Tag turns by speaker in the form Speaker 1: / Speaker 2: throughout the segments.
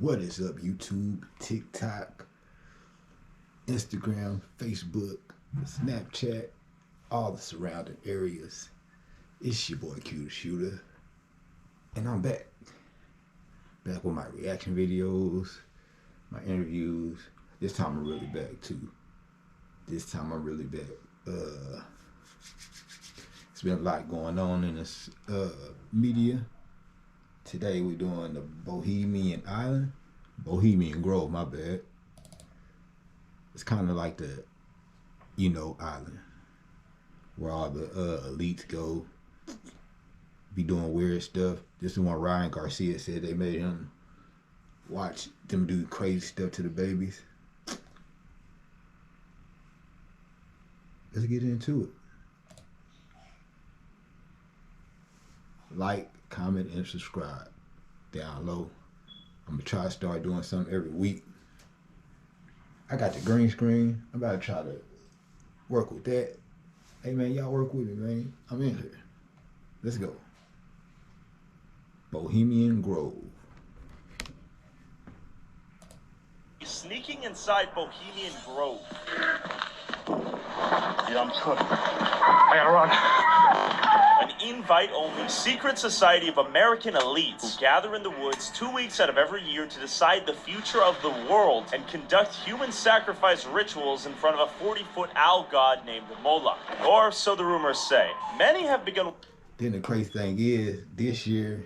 Speaker 1: What is up, YouTube, TikTok, Instagram, Facebook, Snapchat, all the surrounding areas? It's your boy Q the Shooter, and I'm back. Back with my reaction videos, my interviews. This time I'm really back too. It's been a lot going on in this media. Today we're doing the Bohemian Grove, my bad. It's kind of like the, island where all the elites go, be doing weird stuff. This is one Ryan Garcia said they made him watch them do crazy stuff to the babies. Let's get into it. Like, comment, and subscribe down low. I'm gonna try to start doing something every week. I got the green screen. I'm about to try to work with that. Hey man, y'all work with me, man. I'm in here. Let's go. Bohemain Grove.
Speaker 2: Sneaking inside Bohemian Grove.
Speaker 3: Yeah, I'm cooking. I gotta run.
Speaker 2: An invite-only secret society of American elites who gather in the woods 2 weeks out of every year to decide the future of the world and conduct human sacrifice rituals in front of a 40-foot owl god named Moloch. Or so the rumors say. Many have begun...
Speaker 1: Then the crazy thing is, this year,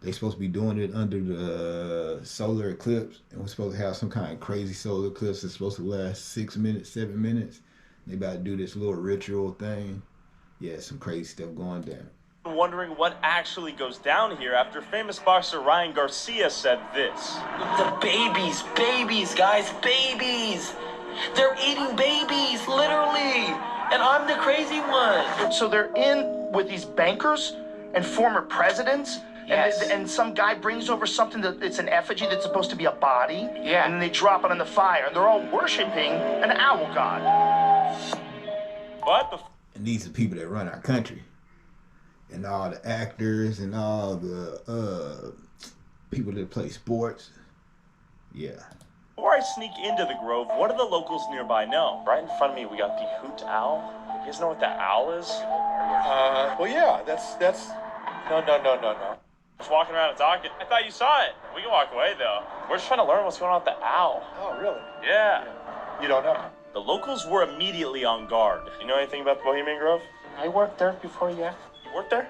Speaker 1: they supposed to be doing it under the solar eclipse, and we're supposed to have some kind of crazy solar eclipse that's supposed to last 6 minutes, 7 minutes. They about to do this little ritual thing. Yeah, some crazy stuff going down.
Speaker 2: Wondering what actually goes down here after famous boxer Ryan Garcia said this.
Speaker 4: The babies, guys, babies. They're eating babies, literally. And I'm the crazy one.
Speaker 3: So they're in with these bankers and former presidents.
Speaker 4: Yes.
Speaker 3: And some guy brings over something that it's an effigy that's supposed to be a body.
Speaker 4: Yeah.
Speaker 3: And then they drop it on the fire. And they're all worshiping an owl god.
Speaker 2: But
Speaker 1: and these are people that run our country. And all the actors and all the people that play sports. Yeah.
Speaker 2: before I sneak into the Grove, what do the locals nearby know? Right in front of me, we got the hoot owl. You guys know what the owl is?
Speaker 5: Well, yeah, that's. No.
Speaker 2: Just walking around and talking. I thought you saw it. We can walk away, though. We're just trying to learn what's going on with the owl.
Speaker 5: Oh, really?
Speaker 2: Yeah.
Speaker 5: You don't know?
Speaker 2: The locals were immediately on guard. You know anything about the Bohemian Grove?
Speaker 6: I worked there before, yeah.
Speaker 2: You worked there?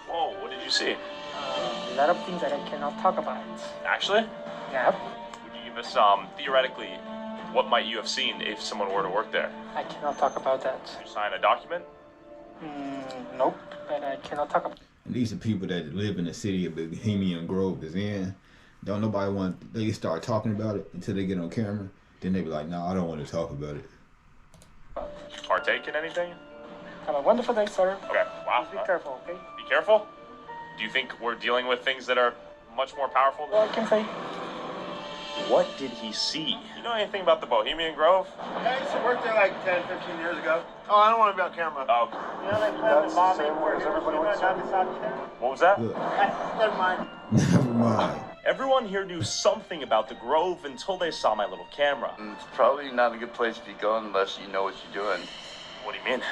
Speaker 2: Whoa, what did you see?
Speaker 6: A lot of things that I cannot talk about.
Speaker 2: Actually?
Speaker 6: Yeah,
Speaker 2: Would you give us, theoretically, what might you have seen if someone were to work there?
Speaker 6: I cannot talk about that.
Speaker 2: Did you sign a document?
Speaker 6: Nope, but I cannot talk about.
Speaker 1: And these are people that live in the city of Bohemian Grove is in. Don't nobody want, they start talking about it until they get on camera. Then they be like, no, I don't want to talk about it.
Speaker 2: Did you partake in anything?
Speaker 6: Have a wonderful day, sir.
Speaker 2: Okay, wow.
Speaker 6: Be careful, okay?
Speaker 2: Be careful? Do you think we're dealing with things that are much more powerful than...
Speaker 6: Well, I can say.
Speaker 2: What did he see? You know anything about the Bohemian Grove?
Speaker 5: Yeah, I used to work there like 10, 15 years ago. Oh, I don't want to be on camera.
Speaker 2: Oh,
Speaker 6: You know, they planned the bombing for Hiroshima and Nagasaki there?
Speaker 2: what was that?
Speaker 1: Look,
Speaker 6: Never mind.
Speaker 1: never mind.
Speaker 2: Everyone here knew something about the Grove until they saw my little camera.
Speaker 7: It's probably not a good place to be going unless you know what you're doing.
Speaker 2: What do you mean?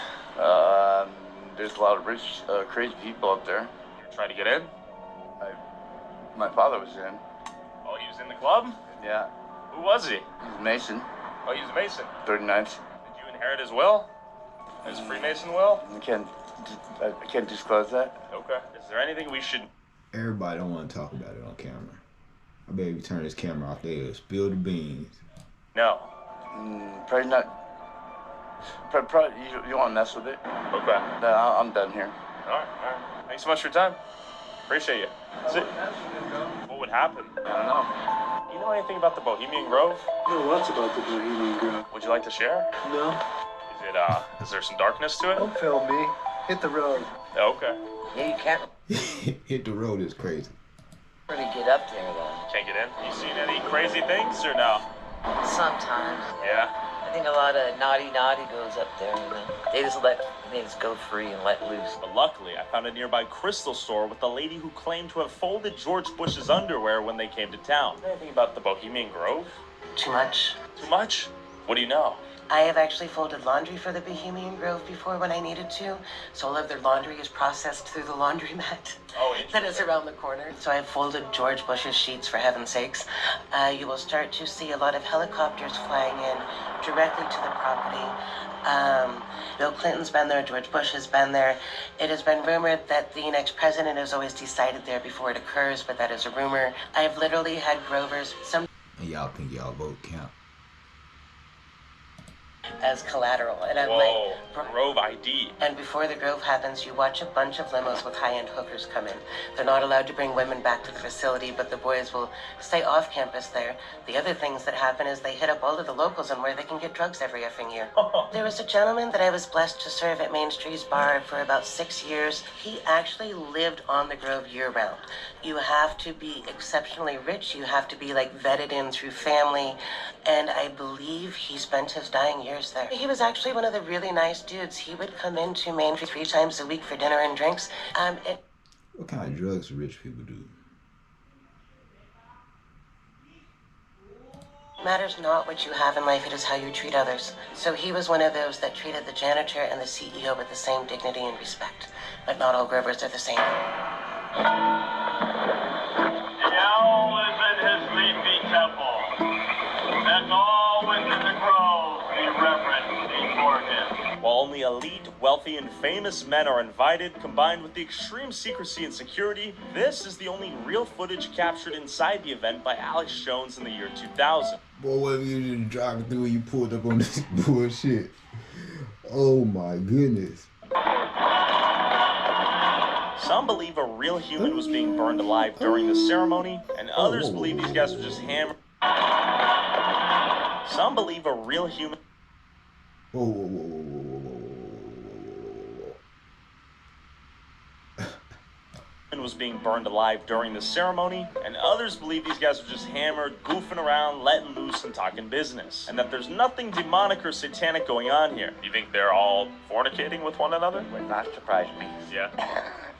Speaker 7: There's a lot of rich, crazy people up there.
Speaker 2: You're trying to get in?
Speaker 7: My father was in.
Speaker 2: Oh, he was in the club?
Speaker 7: Yeah,
Speaker 2: Who was he?
Speaker 7: he's a Mason.
Speaker 2: Oh, he was a Mason.
Speaker 7: 39th.
Speaker 2: Did you inherit his will? His Freemason will?
Speaker 7: I can't disclose that.
Speaker 2: Okay. Is there anything we should...
Speaker 1: Everybody don't want to talk about it on camera. I bet if you turn this camera off, they'll spill the beans.
Speaker 2: No.
Speaker 7: Probably not. Probably you want to mess with it?
Speaker 2: Okay.
Speaker 7: No, I'm done here.
Speaker 2: All right. Thanks so much for your time. Appreciate you. What would happen?
Speaker 7: I don't know.
Speaker 2: You know anything about the Bohemian Grove?
Speaker 8: I know lots about the Bohemian Grove.
Speaker 2: Would you like to share?
Speaker 8: No?
Speaker 2: Is there some darkness to it?
Speaker 8: Don't film me. Hit the road.
Speaker 2: Oh, okay.
Speaker 4: Yeah, you can't
Speaker 1: Hit the road is crazy.
Speaker 4: really get up there, though.
Speaker 2: Can't get in? You seen any crazy things or no?
Speaker 4: Sometimes.
Speaker 2: Yeah?
Speaker 4: I think a lot of naughty goes up there, you know. They just go free and let loose.
Speaker 2: But luckily, I found a nearby crystal store with a lady who claimed to have folded George Bush's underwear when they came to town. Anything about the Bohemian Grove?
Speaker 4: Too much.
Speaker 2: Too much? What do you know?
Speaker 4: I have actually folded laundry for the Bohemian Grove before when I needed to, so all of their laundry is processed through the laundromat that is around the corner. So I've folded George Bush's sheets, for heaven's sakes. You will start to see a lot of helicopters flying in directly to the property. Bill Clinton's been there, George Bush has been there. It has been rumored that the next president is always decided there before it occurs, but that is a rumor. I've literally had Grovers, some
Speaker 1: And y'all think y'all vote count?
Speaker 4: as collateral. And I'm
Speaker 2: Whoa,
Speaker 4: like,
Speaker 2: Grove ID.
Speaker 4: and before the Grove happens, you watch a bunch of limos with high-end hookers come in. They're not allowed to bring women back to the facility, but the boys will stay off campus there. The other things that happen is they hit up all of the locals on where they can get drugs every effing year. There was a gentleman that I was blessed to serve at Main Street's bar for about 6 years. He actually lived on the Grove year-round. You have to be exceptionally rich. You have to be like vetted in through family. And I believe he spent his dying years there. He was actually one of the really nice dudes. He would come into Main Street 3 times a week for dinner and drinks.
Speaker 1: What kind of drugs do rich people do?
Speaker 4: Matters not what you have in life, it is how you treat others. So he was one of those that treated the janitor and the CEO with the same dignity and respect. But not all Grovers are the same.
Speaker 6: The owl is in his leafy temple. Let all within the grove be reverent before him.
Speaker 2: While only elite, wealthy, and famous men are invited, combined with the extreme secrecy and security, this is the only real footage captured inside the event by Alex Jones in the year 2000.
Speaker 1: Boy, what if you just driving through and you pulled up on this bullshit? Oh my goodness.
Speaker 2: Some believe a real human was being burned alive during the ceremony, and others believe these guys were just hammered. Some believe a real human
Speaker 1: Whoa, whoa, whoa, whoa, whoa, whoa, whoa.
Speaker 2: was being burned alive during the ceremony, and others believe these guys were just hammered, goofing around, letting loose, and talking business, and that there's nothing demonic or satanic going on here. You think they're all fornicating with one another?
Speaker 9: Would not surprise me.
Speaker 2: Yeah.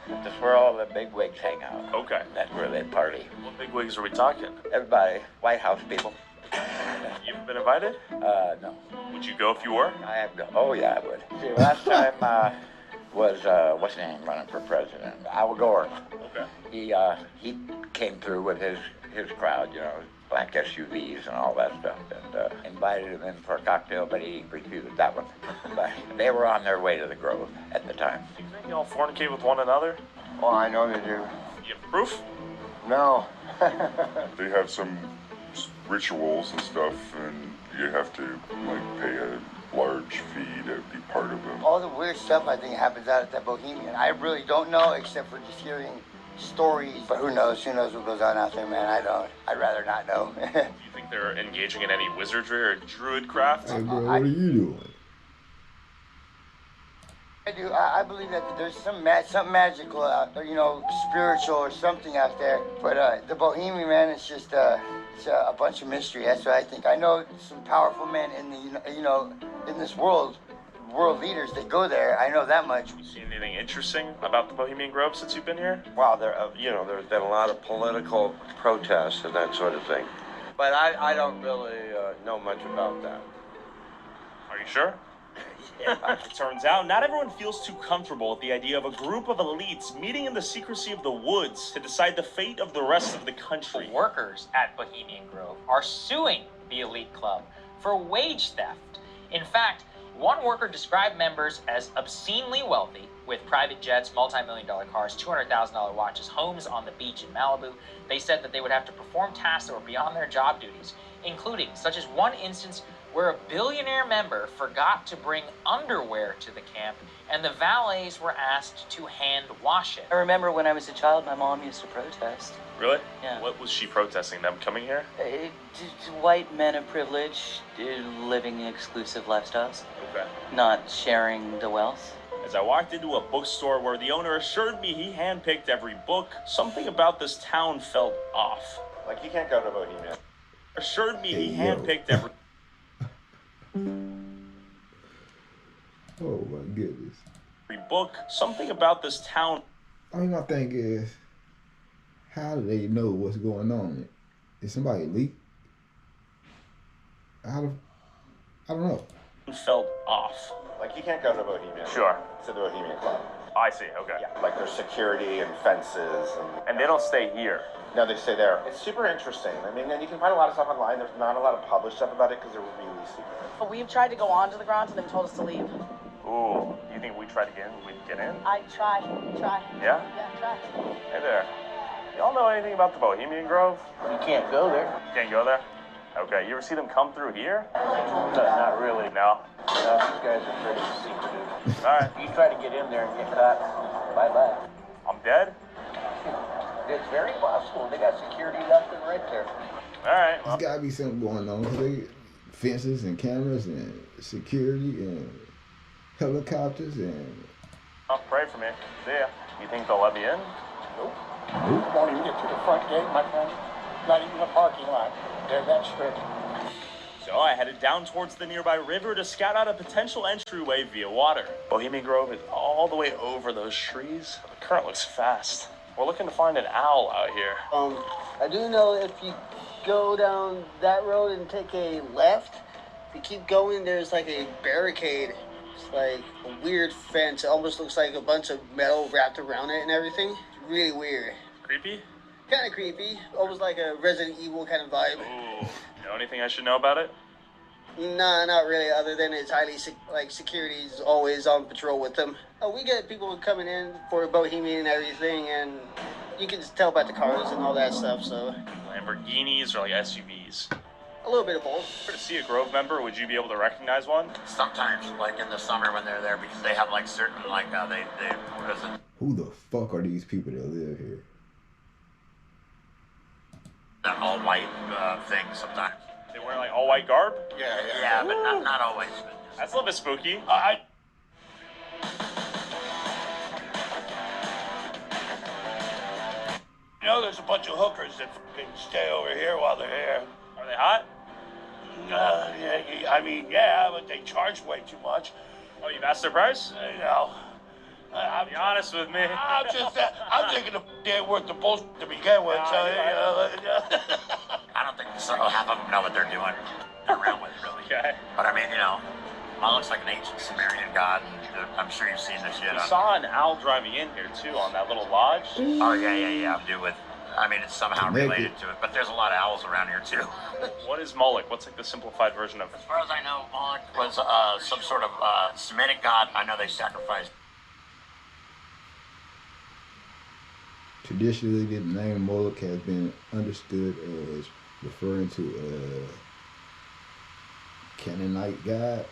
Speaker 9: That's where all the big wigs hang out.
Speaker 2: Okay.
Speaker 9: That's where they party.
Speaker 2: What big wigs are we talking?
Speaker 9: Everybody, White House people.
Speaker 2: You've been invited?
Speaker 9: No.
Speaker 2: Would you go if you were?
Speaker 9: I have no. Oh yeah, I would. See, last time was what's his name running for president? Al Gore.
Speaker 2: Okay.
Speaker 9: He came through with his crowd, you know, black SUVs and all that stuff, and invited him in for a cocktail, but he refused that one. But they were on their way to the Grove at the time.
Speaker 2: Do you think y'all fornicate with one another?
Speaker 5: Oh, I know they do.
Speaker 2: You have proof?
Speaker 5: No.
Speaker 10: They have some rituals and stuff, and you have to like pay a large fee to be part of them.
Speaker 5: All the weird stuff I think happens out at that Bohemian. I really don't know except for just hearing stories. But who knows? Who knows what goes on out there, man? I don't. I'd rather not know.
Speaker 2: Do you think they're engaging in any wizardry or druid craft?
Speaker 1: Hey, bro, what are you doing?
Speaker 5: I do. I believe that there's some magical, you know, spiritual or something out there. But the Bohemian, man, it's just it's a bunch of mystery. That's what I think. I know some powerful men in the you know in this world leaders that go there. I know that much.
Speaker 2: You seen anything interesting about the Bohemian Grove since you've been here?
Speaker 11: Well, there's been a lot of political protests and that sort of thing. But I don't really know much about that.
Speaker 2: Are you sure? It turns out not everyone feels too comfortable with the idea of a group of elites meeting in the secrecy of the woods to decide the fate of the rest of the country.
Speaker 12: Workers at Bohemian Grove are suing the elite club for wage theft. In fact, one worker described members as obscenely wealthy with private jets, multi-million-dollar cars, $200,000 watches, homes on the beach in Malibu. They said that they would have to perform tasks that were beyond their job duties, including such as one instance where a billionaire member forgot to bring underwear to the camp and the valets were asked to hand wash it.
Speaker 4: I remember when I was a child, my mom used to protest.
Speaker 2: Really?
Speaker 4: Yeah.
Speaker 2: What was she protesting? Them coming here?
Speaker 4: White men of privilege living exclusive lifestyles,
Speaker 2: Okay.
Speaker 4: not sharing the wealth.
Speaker 2: As I walked into a bookstore where the owner assured me he handpicked every book, something about this town felt off.
Speaker 11: Like, you can't go to Bohemia.
Speaker 2: Assured me he
Speaker 1: Hey, yo.
Speaker 2: handpicked every...
Speaker 1: Oh my goodness.
Speaker 2: Book something about this town.
Speaker 1: I mean, my thing is, how do they know what's going on? Is somebody leak? I don't know.
Speaker 2: Felt off.
Speaker 13: Like you can't go to Bohemian.
Speaker 2: Sure.
Speaker 13: To the Bohemian Club.
Speaker 2: I see. Okay.
Speaker 13: Yeah. Like there's security and fences
Speaker 2: And they don't stay here.
Speaker 13: No, they stay there. It's super interesting. I mean, and you can find a lot of stuff online. There's not a lot of published stuff about it because they're really secret.
Speaker 14: We've tried to go onto the grounds and they've told us to leave.
Speaker 2: Ooh, you think we tried to get in? We'd get in?
Speaker 14: I try.
Speaker 2: Yeah?
Speaker 14: Yeah, try.
Speaker 2: Hey there. Y'all know anything about the Bohemian Grove?
Speaker 11: You can't go there.
Speaker 2: You can't go there? Okay, you ever see them come through here?
Speaker 11: No, not really.
Speaker 2: No?
Speaker 11: No, these guys are pretty secretive.
Speaker 2: Alright.
Speaker 11: You try to get in there and get caught, bye-bye.
Speaker 2: I'm dead?
Speaker 11: It's very possible. They got security left and right there.
Speaker 2: Alright.
Speaker 1: There's gotta be something going on. They fences and cameras and security and helicopters and...
Speaker 2: Oh, pray for me. See ya. You think they'll let me in?
Speaker 15: Nope. Won't even get to the front gate, my friend. Not even a parking lot. They're that strict.
Speaker 2: So I headed down towards the nearby river to scout out a potential entryway via water. Bohemian Grove is all the way over those trees. The current looks fast. We're looking to find an owl out here.
Speaker 8: I do know if you go down that road and take a left, if you keep going, there's like a barricade. It's like a weird fence. It almost looks like a bunch of metal wrapped around it and everything. It's really weird.
Speaker 2: Creepy?
Speaker 8: Kind of creepy. Almost like a Resident Evil kind of vibe.
Speaker 2: Ooh. Know anything I should know about it?
Speaker 8: Nah, not really, other than it's highly, security's always on patrol with them. We get people coming in for Bohemian and everything, and you can just tell about the cars and all that stuff, so.
Speaker 2: Lamborghinis or like SUVs?
Speaker 8: A little bit of both.
Speaker 2: To see a Grove member, would you be able to recognize one?
Speaker 9: Sometimes, like in the summer when they're there, because they have like certain, like, they visit.
Speaker 1: Who the fuck are these people that live here?
Speaker 9: That all white thing sometimes.
Speaker 2: They wear like all white garb?
Speaker 9: Yeah, but not always.
Speaker 2: That's a little bit spooky.
Speaker 15: You know, there's a bunch of hookers that fucking stay over here while they're here.
Speaker 2: Are they hot?
Speaker 15: Yeah, I mean, yeah, but they charge way too much.
Speaker 2: Oh, you've asked their price?
Speaker 15: No.
Speaker 2: Be honest with me.
Speaker 15: I'm thinking they ain't worth the bullshit to begin with. So,
Speaker 9: I don't think so. Half of them know what they're doing around with, really.
Speaker 2: Okay.
Speaker 9: But I mean, one looks like an ancient Sumerian god, and I'm sure you've seen this shit.
Speaker 2: We saw an owl driving in here too on that little lodge.
Speaker 9: Oh yeah. I'm due with. I mean, it's somehow related to it, but there's a lot of owls around here too.
Speaker 2: What is Moloch? What's like the simplified version of?
Speaker 9: As far as I know, Moloch was some sort of Semitic god. I know they sacrificed.
Speaker 1: Traditionally, the name Moloch has been understood as referring to a Canaanite god,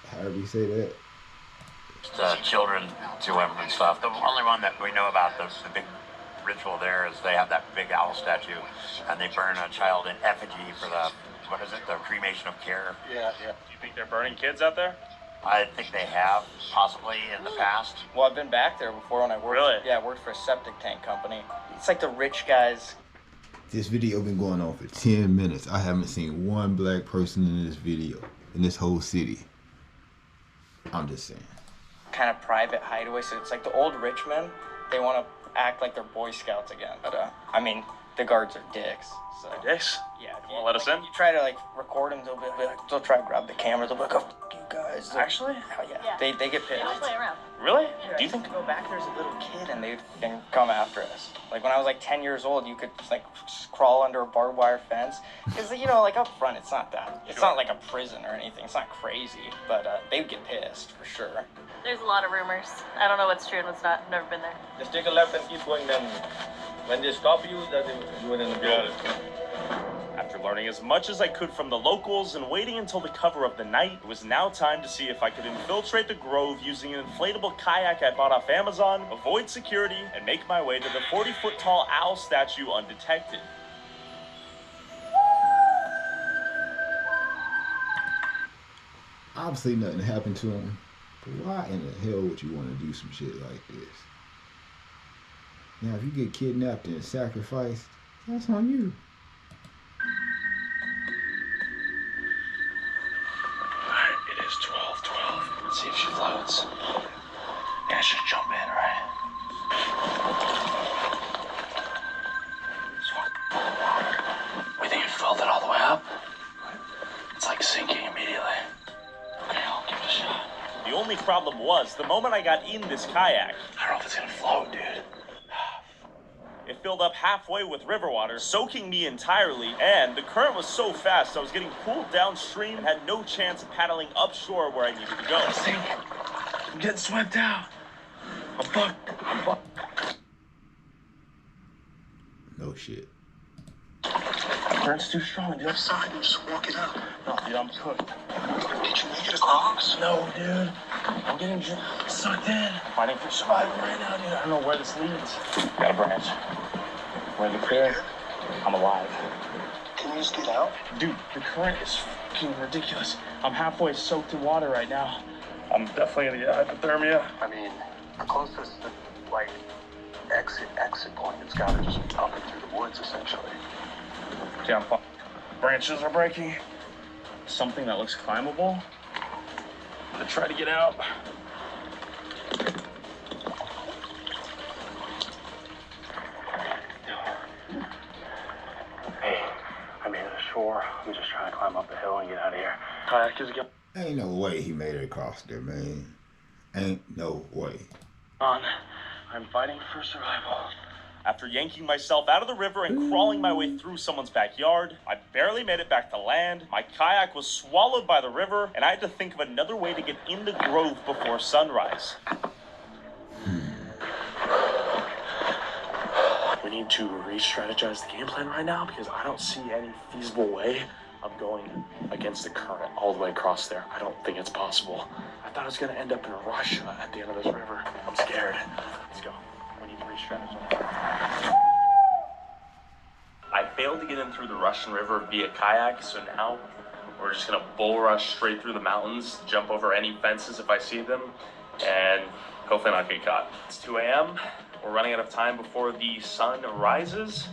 Speaker 1: however you say that.
Speaker 9: Children to him and stuff. The only one that we know about the big ritual there is they have that big owl statue, and they burn a child in effigy for the cremation of care.
Speaker 2: Yeah. Do you think they're burning kids out there?
Speaker 9: I think they have, possibly in the past.
Speaker 12: Well, I've been back there before when I worked.
Speaker 2: Really?
Speaker 12: Yeah, I worked for a septic tank company. It's like the rich guys.
Speaker 1: This video been going on for 10 minutes. I haven't seen one black person in this video, in this whole city. I'm just saying.
Speaker 12: Kind of private hideaway, so it's like the old rich men. They want to act like they're Boy Scouts again. But, I mean, the guards are dicks. So.
Speaker 2: They're dicks?
Speaker 12: Yeah.
Speaker 2: Won't let us in?
Speaker 12: You try to, record them, they'll try to grab the cameras. They'll be like, oh, f*** you guys.
Speaker 2: Actually?
Speaker 12: Oh, yeah. They get pissed.
Speaker 14: They don't play around.
Speaker 2: Really?
Speaker 12: Yeah,
Speaker 2: Do you think?
Speaker 12: Go back, there's a little kid, and they'd come after us. Like, when I was, 10 years old, you could, just crawl under a barbed wire fence. Because, up front, it's not that. It's not like a prison or anything. It's not crazy. But they'd get pissed, for sure.
Speaker 14: There's a lot of rumors. I don't know what's true and what's not. I've never been there.
Speaker 15: Just take a left and keep going. Then, when they stop you, then you went in the building.
Speaker 2: After learning as much as I could from the locals and waiting until the cover of the night, it was now time to see if I could infiltrate the Grove using an inflatable kayak I bought off Amazon, avoid security, and make my way to the 40-foot tall owl statue undetected.
Speaker 1: Obviously nothing happened to him, but why in the hell would you want to do some shit like this? Now, if you get kidnapped and sacrificed, that's on you.
Speaker 11: woods. Guys just jump in, right? We think you filled it all the way up? It's like sinking immediately. Okay, I'll give it a shot.
Speaker 2: The only problem was, the moment I got in this kayak,
Speaker 11: I don't know if it's gonna float, dude.
Speaker 2: it filled up halfway with river water, soaking me entirely, and the current was so fast I was getting pulled downstream and had no chance of paddling upshore where I needed to go.
Speaker 11: I'm getting swept out. I'm fucked.
Speaker 1: No shit.
Speaker 11: The current's too strong, dude.
Speaker 15: Side and just walk it out.
Speaker 11: No, dude, I'm cooked.
Speaker 15: Did you make it across?
Speaker 11: No, dude. I'm getting sucked in. Fighting for survival right now, dude. I don't know where this leads. Got a branch. We're in the clear. I'm alive.
Speaker 15: Can you just get out?
Speaker 11: Dude, the current is fucking ridiculous. I'm halfway soaked in water right now. I'm definitely gonna get hypothermia.
Speaker 15: I mean, the closest, like, exit point, it's gotta just be up and through the woods, essentially.
Speaker 11: Yeah, I'm fucked. Branches are breaking. Something that looks climbable. I'm gonna try to get out. Hey, I made it ashore. I'm just trying to climb up the hill and get out of here. Kayak is going
Speaker 1: Ain't no way he made it across there, man. Ain't no way.
Speaker 11: on. I'm fighting for survival.
Speaker 2: After yanking myself out of the river and crawling my way through someone's backyard, I barely made it back to land. My kayak was swallowed by the river, and I had to think of another way to get in the grove before sunrise.
Speaker 11: We need to re-strategize the game plan right now because I don't see any feasible way of going against the current all the way across there. I don't think it's possible. I thought I was going to end up in Russia at the end of this river. I'm scared. Let's go. We need to re-strategize.
Speaker 2: I failed to get in through the Russian River via kayak, so now we're just gonna bull rush straight through the mountains, jump over any fences if I see them, and hopefully not get caught. It's 2 a.m. We're running out of time before the sun rises.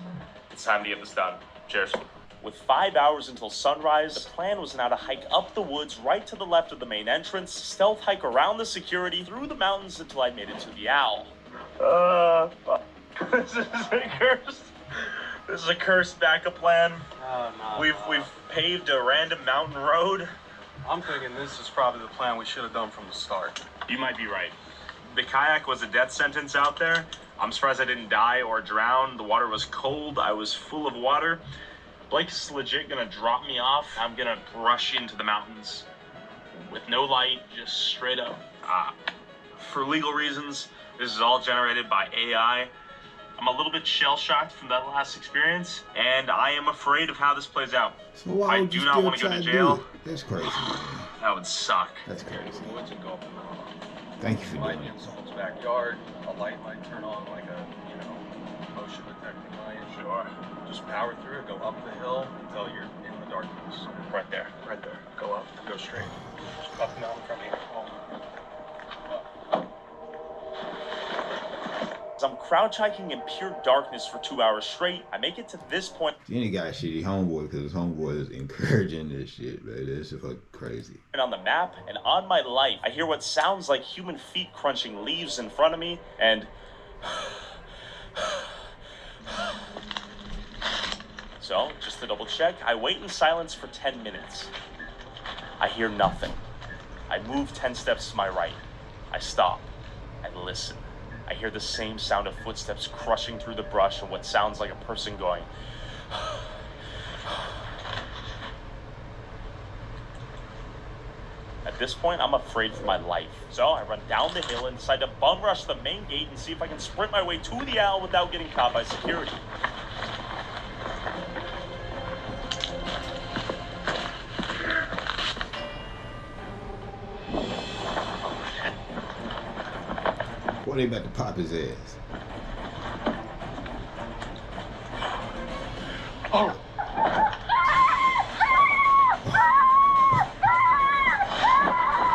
Speaker 2: It's time to get this done. Cheers. With 5 hours until sunrise, the plan was now to hike up the woods right to the left of the main entrance, stealth hike around the security through the mountains until I made it to the Owl. This is a curse. This is a cursed backup plan.
Speaker 16: Oh, no.
Speaker 2: We've paved a random mountain road.
Speaker 16: I'm thinking this is probably the plan we should have done from the start.
Speaker 2: You might be right. The kayak was a death sentence out there. I'm surprised I didn't die or drown. The water was cold. I was full of water. Blake is legit gonna drop me off. I'm gonna rush into the mountains with no light, just straight up. For legal reasons, this is all generated by AI. I'm a little bit shell-shocked from that last experience, and I am afraid of how this plays out.
Speaker 1: So why
Speaker 2: I
Speaker 1: would you
Speaker 2: do not
Speaker 1: still
Speaker 2: want to go
Speaker 1: try
Speaker 2: to
Speaker 1: to
Speaker 2: jail.
Speaker 1: do it? That's crazy, man.
Speaker 2: That would suck.
Speaker 1: That's crazy.
Speaker 16: Woods and go up in the
Speaker 1: Thank you for
Speaker 16: light
Speaker 1: doing
Speaker 16: in
Speaker 1: it.
Speaker 16: someone's backyard. A light might turn on like a, motion detecting light.
Speaker 2: Sure.
Speaker 16: Just power through it, go up the hill until you're in the darkness.
Speaker 2: Right there.
Speaker 16: Right there. Go up, go straight. Just up the mountain from here.
Speaker 2: As I'm crouch hiking in pure darkness for 2 hours straight, I make it to this point.
Speaker 1: Then he got a shitty homeboy because his homeboy is encouraging this shit, man. This is fucking crazy.
Speaker 2: And on the map and on my life, I hear what sounds like human feet crunching leaves in front of me, and so, just to double check, I wait in silence for 10 minutes. I hear nothing. I move 10 steps to my right. I stop. I listen. I hear the same sound of footsteps crushing through the brush and what sounds like a person going. At this point, I'm afraid for my life. So I run down the hill and decide to bum rush the main gate and see if I can sprint my way to the Owl without getting caught by security.
Speaker 1: What they about to pop his ass?
Speaker 15: Oh!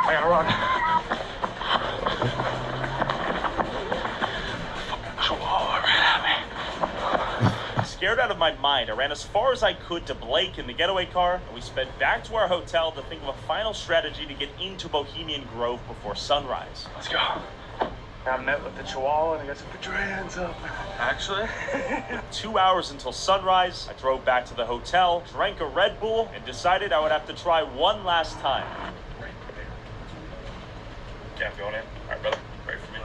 Speaker 11: I gotta run.
Speaker 2: Scared out of my mind, mind, I ran as far as I could to Blake in the getaway car, and we sped back to our hotel to think of a final strategy to get into Bohemian Grove before sunrise.
Speaker 11: Let's go. I met with the Chihuahua and I got to put your hands up.
Speaker 2: Actually? With 2 hours until sunrise, I drove back to the hotel, drank a Red Bull, and decided I would have to try one last time.
Speaker 11: Yeah, going in. All right, brother. Ready for me?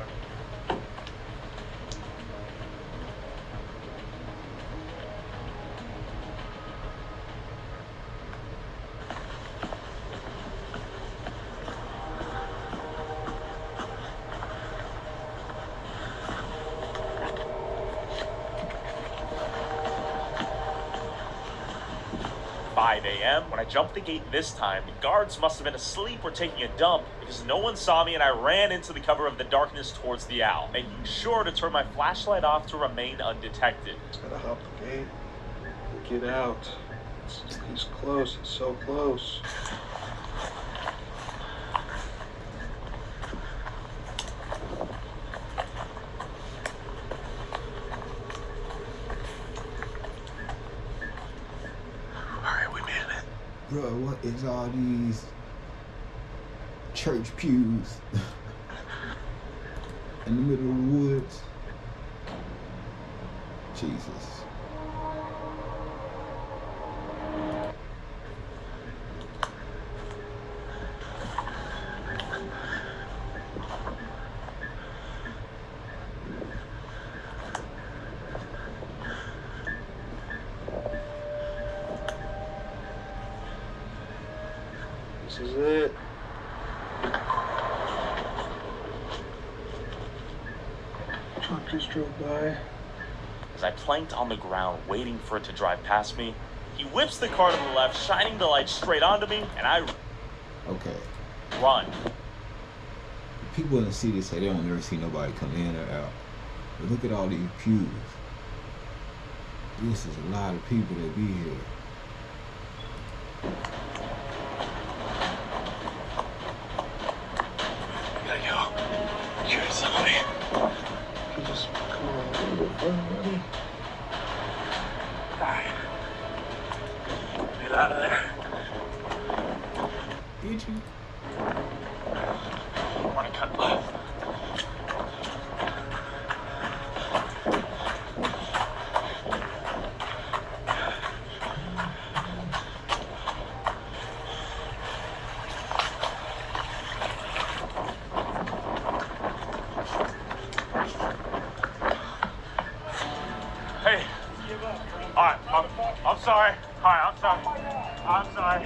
Speaker 2: 5 a.m. When I jumped the gate this time, the guards must have been asleep or taking a dump because no one saw me and I ran into the cover of the darkness towards the owl, making sure to turn my flashlight off to remain undetected.
Speaker 16: Gotta hop the gate. Get out. He's close. He's so close.
Speaker 1: Bro, what is all these church pews in the middle of the woods? Jesus.
Speaker 16: This is it. Truck just drove by.
Speaker 2: As I planked on the ground, waiting for it to drive past me, he whips the car to the left, shining the light straight onto me, and I run.
Speaker 1: People in the city say they don't never see nobody come in or out. But look at all these pews. This is a lot of people that be here.
Speaker 16: Just come on a little bit further, buddy.
Speaker 11: Alright. Get out of there.
Speaker 1: Did you?
Speaker 11: I want to cut left. Hey. Alright, I'm sorry. Alright, I'm sorry. I'm sorry.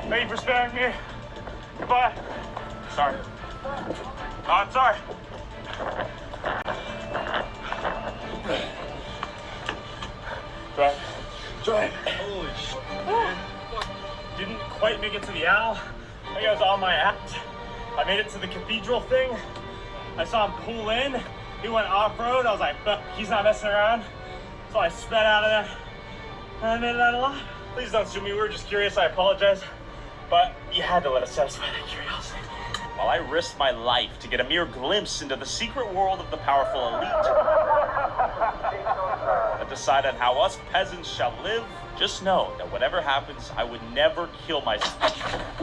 Speaker 11: Thank you for sparing me. Goodbye. Sorry. No, I'm sorry. Drive. Holy shit, man. Didn't quite make it to the owl. I think I was on my act. I made it to the cathedral thing. I saw him pull in. He went off-road. I was like, he's not messing around. So I sped out of there. And I made it out alive. Please don't sue me. We were just curious. I apologize. But you had to let us satisfy that curiosity.
Speaker 2: While I risked my life to get a mere glimpse into the secret world of the powerful elite, to decide on how us peasants shall live, just know that whatever happens, I would never kill myself.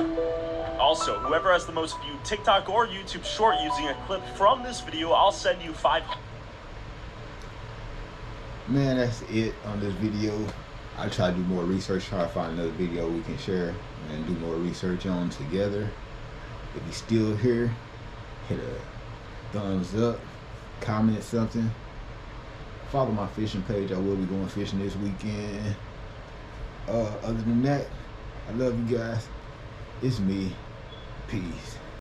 Speaker 2: Also, whoever has the most viewed TikTok or YouTube short using a clip from this video, I'll send you 5.
Speaker 1: Man, that's it on this video. I try to do more research, try to find another video we can share and do more research on together. If you're still here, hit a thumbs up, comment something. Follow my fishing page. I will be going fishing this weekend. Other than that, I love you guys. It's me. Peace.